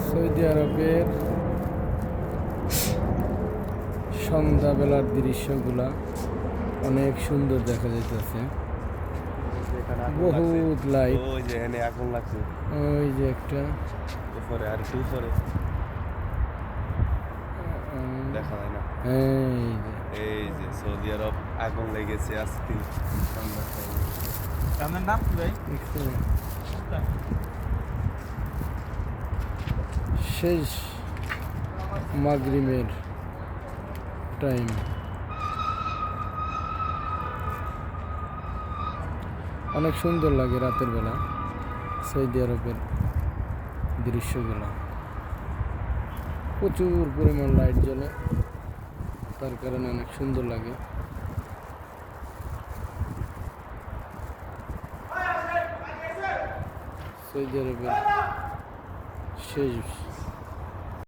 Saudi আরবের সন্ধ্যাবেলার দৃশ্যগুলা অনেক সুন্দর দেখা যাইতেছে। বহুত লাইট, ওই যে এনে আগুন লাগছে, ওই যে একটা উপরে আর একটু উপরে দেখা যায় না। এই যে এই যে সৌদি আরব আগুন লেগেছে আজকে সন্ধ্যার টাইমে। আপনার নাম কি ভাই? দেখছেন? শেষ মাগরিবের টাইম। অনেক সুন্দর লাগে রাতের বেলা সৌদি আরবের দৃশ্যগুলো। প্রচুর পরিমাণ লাইট জ্বলে, তার কারণে অনেক সুন্দর লাগে। সৌদি আরবের শেষ